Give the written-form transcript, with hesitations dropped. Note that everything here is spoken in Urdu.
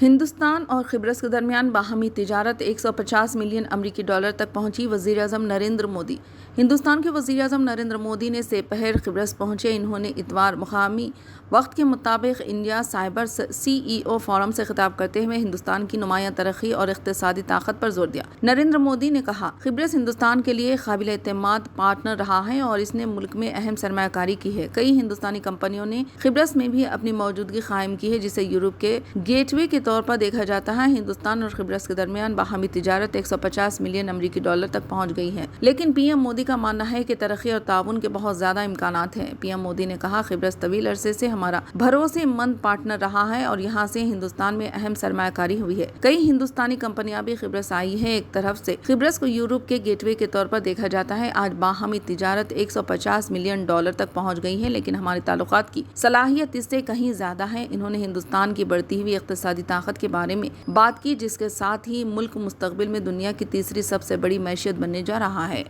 ہندوستان اور قبرص کے درمیان باہمی تجارت 150 ملین امریکی ڈالر تک پہنچی۔ وزیر اعظم نریندر مودی ہندوستان کے وزیر اعظم نریندر مودی نے سے پہر قبرص پہنچے۔ انہوں نے اتوار مقامی وقت کے مطابق انڈیا سائبر سی ای او فورم سے خطاب کرتے ہوئے ہندوستان کی نمایاں ترقی اور اقتصادی طاقت پر زور دیا۔ نریندر مودی نے کہا، قبرص ہندوستان کے لیے قابل اعتماد پارٹنر رہا ہے اور اس نے ملک میں اہم سرمایہ کاری کی ہے۔ کئی ہندوستانی کمپنیوں نے قبرص میں بھی اپنی موجودگی قائم کی ہے، جسے یورپ کے گیٹ وے کے طور پر دیکھا جاتا ہے۔ ہندوستان اور قبرص کے درمیان باہمی تجارت 150 ملین امریکی ڈالر تک پہنچ گئی ہے، لیکن پی ایم مودی کا ماننا ہے کہ ترقی اور تعاون کے بہت زیادہ امکانات ہیں۔ پی ایم مودی نے کہا، قبرص طویل عرصے سے ہمارا بھروسے مند پارٹنر رہا ہے اور یہاں سے ہندوستان میں اہم سرمایہ کاری ہوئی ہے۔ کئی ہندوستانی کمپنیاں بھی قبرص آئی ہیں۔ ایک طرف سے قبرص کو یورپ کے گیٹ وے کے طور پر دیکھا جاتا ہے۔ آج باہمی تجارت 150 ملین ڈالر تک پہنچ گئی ہے، لیکن ہمارے تعلقات کی صلاحیت اس سے کہیں زیادہ ہے۔ انہوں نے ہندوستان کی بڑھتی ہوئی اقتصادی طاقت کے بارے میں بات کی، جس کے ساتھ ہی ملک مستقبل میں دنیا کی تیسری سب سے بڑی معیشت بننے جا رہا ہے۔